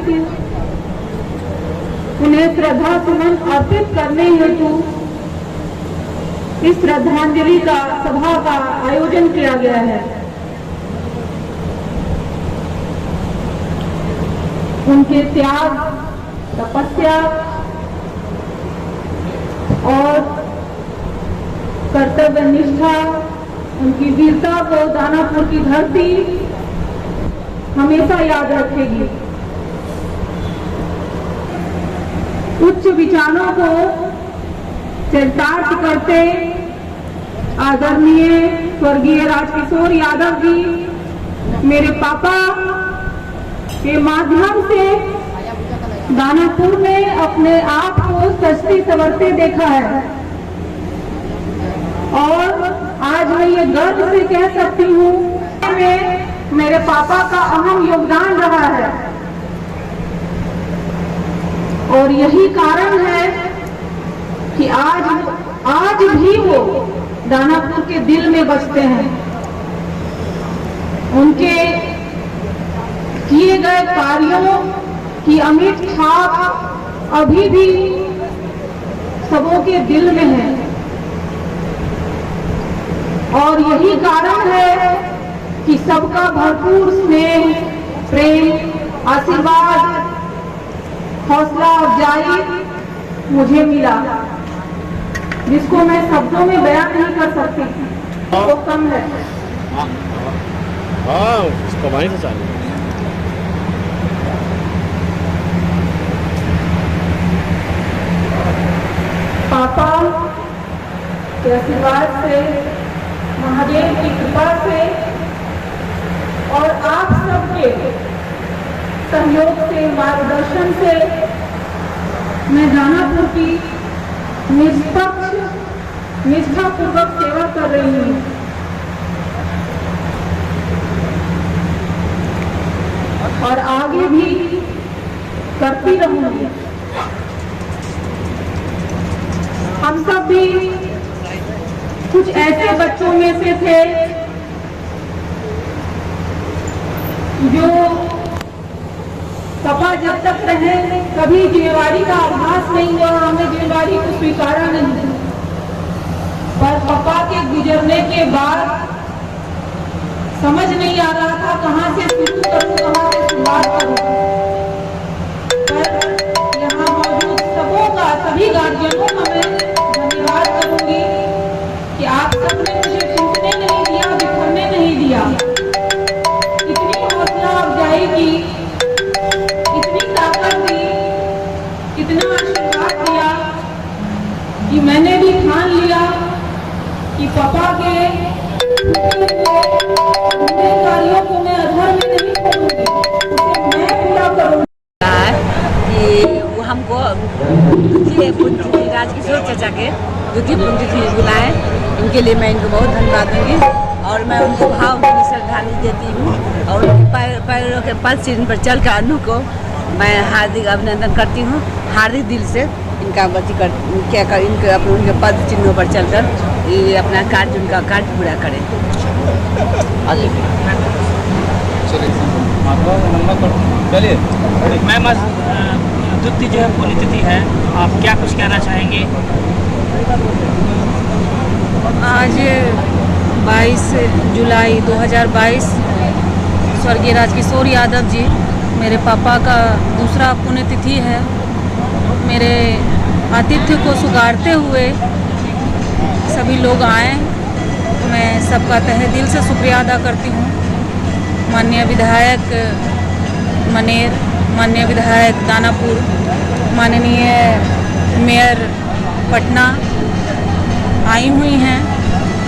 हेतु, उन्हें श्रद्धा सुमन अर्पित करने हेतु इस श्रद्धांजलि का सभा का आयोजन किया गया है। उनके त्याग, तपस्या और कर्तव्य निष्ठा, उनकी वीरता को दानापुर की धरती हमेशा याद रखेगी। उच्च विचारों को चरितार्थ करते आदरणीय स्वर्गीय राजकिशोर यादव जी मेरे पापा के माध्यम से दानापुर में अपने आप को सजते संवरते देखा है और आज मैं ये गर्व से कह सकती हूँ में मेरे पापा का अहम योगदान रहा है और यही कारण है कि आज भी वो दानापुर के दिल में बसते हैं। उनके किए गए कार्यों की अमिट छाप अभी भी सबों के दिल में है और यही कारण है कि सबका भरपूर स्नेह, प्रेम, आशीर्वाद, हौसला अफजाई मुझे मिला, जिसको मैं शब्दों में बयान नहीं कर सकती, वो कम है। इसको वहीं से चालू। पापा के आशीर्वाद से, महादेव की कृपा से और आप सबके सहयोग से, मार्गदर्शन से मैं दानापुर की निष्पक्ष, निष्ठापूर्वक सेवा कर रही हूँ। और आगे भी करती रहूंगी। हम सब भी कुछ ऐसे बच्चों में से थे जो पापा जब तक रहे कभी जिम्मेवारी का आभास नहीं हुआ, हमने जिम्मेवारी को स्वीकारा नहीं। पर पापा के गुजरने के बाद समझ नहीं आ रहा था कहां से शुरू करूं, कहां से शुरुआत करूं। पर यहाँ मौजूद सबों का, सभी गार्जियनों का मैं धन्यवाद करूंगी कि आप सबने मुझे टूटने नहीं दिया, बिखरने नहीं दिया। इतनी हौसला अफजाई की, इतनी ताकत दी, इतना आशीर्वाद दिया कि मैंने भी ठान लिया कि पापा के कार्यों को मैं अधर में नहीं छोड़ूंगी, उसे मैं पूरा करूंगी। वो हमको द्वितीय पुण्यतिथि राजकिशोर चाचा के द्वितीय पुण्यतिथि बुलाए, उनके लिए मैं इनको बहुत धन्यवाद दूंगी और मैं उनको भावभीनी श्रद्धांजलि देती हूँ और उनके पैरों के पद चिन्ह पर चल कर अनु को मैं हार्दिक अभिनंदन करती हूँ। हार्दिक दिल से इनका इनके अपने उनके पद चिन्हों पर चलकर ये अपना कार्य, उनका कार्य पूरा करें। चलिए मैम, द्वितीय जो है पुण्यतिथि है, आप क्या कुछ कहना चाहेंगे? आज 22 जुलाई 2022 स्वर्गीय राजकिशोर यादव जी मेरे पापा का दूसरा पुण्यतिथि है। मेरे आतिथ्य को सुगारते हुए सभी लोग आए, मैं सबका तहे दिल से शुक्रिया अदा करती हूँ। माननीय विधायक मनेर, माननीय विधायक दानापुर, माननीय मेयर पटना आई हुई हैं,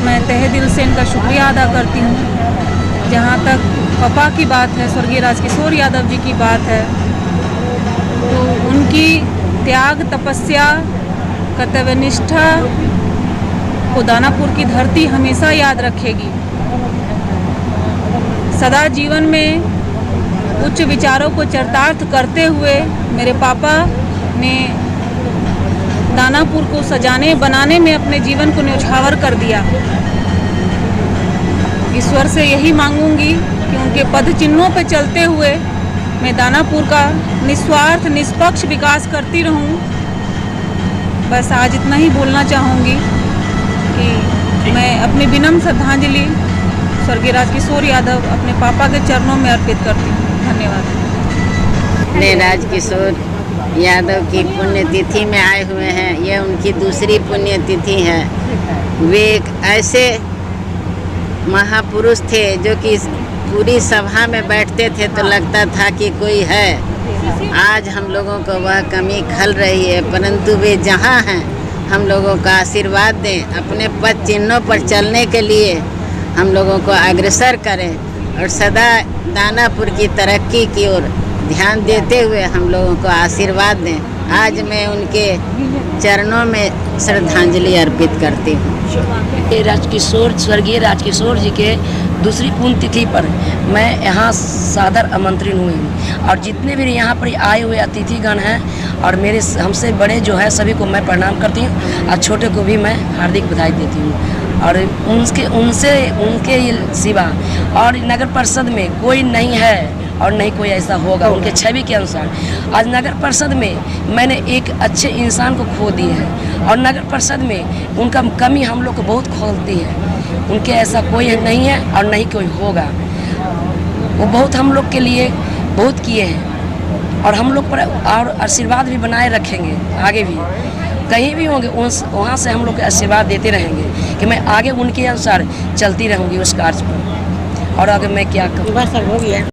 मैं तहे दिल से इनका शुक्रिया अदा करती हूँ। जहाँ तक पापा की बात है, स्वर्गीय राजकिशोर यादव जी की बात है, तो उनकी त्याग, तपस्या, कर्तव्यनिष्ठा को दानापुर की धरती हमेशा याद रखेगी। सदा जीवन में उच्च विचारों को चरितार्थ करते हुए मेरे पापा ने दानापुर को सजाने बनाने में अपने जीवन को न्यौछावर कर दिया। ईश्वर से यही मांगूंगी कि उनके पद चिन्हों पर चलते हुए मैं दानापुर का निस्वार्थ निष्पक्ष विकास करती रहूं। बस आज इतना ही बोलना चाहूँगी कि मैं अपनी विनम्र श्रद्धांजलि स्वर्गीय राजकिशोर यादव अपने पापा के चरणों में अर्पित करती हूँ। धन्यवाद। ने राजकिशोर यादव की पुण्यतिथि में आए हुए हैं। ये उनकी दूसरी पुण्यतिथि है। वे एक ऐसे महापुरुष थे जो कि पूरी सभा में बैठते थे तो लगता था कि कोई है। आज हम लोगों को वह कमी खल रही है, परंतु वे जहाँ हैं हम लोगों का आशीर्वाद दें, अपने पद चिन्हों पर चलने के लिए हम लोगों को अग्रसर करें और सदा दानापुर की तरक्की की ओर ध्यान देते हुए हम लोगों को आशीर्वाद दें। आज मैं उनके चरणों में श्रद्धांजलि अर्पित करती हूँ। स्वर्गीय राजकिशोर जी के दूसरी पुण्यतिथि पर मैं यहाँ सादर आमंत्रित हुई हूँ और जितने भी यहाँ पर आए हुए अतिथिगण हैं और मेरे हमसे बड़े जो है सभी को मैं प्रणाम करती हूँ और छोटे को भी मैं हार्दिक बधाई देती हूँ। और उनके सिवा और नगर परिषद में कोई नहीं है और नहीं कोई ऐसा होगा। उनके छवि के अनुसार आज नगर परिषद में मैंने एक अच्छे इंसान को खो दिए हैं और नगर परिषद में उनका कमी हम लोग को बहुत खोलती है। उनके ऐसा कोई नहीं है और नहीं कोई होगा। वो बहुत हम लोग के लिए बहुत किए हैं और हम लोग पर और आशीर्वाद भी बनाए रखेंगे। आगे भी कहीं भी होंगे वहाँ से हम लोग को आशीर्वाद देते रहेंगे कि मैं आगे उनके अनुसार चलती रहूँगी उस कार्य पर। और आगे मैं क्या कहूँ, बस हो गया।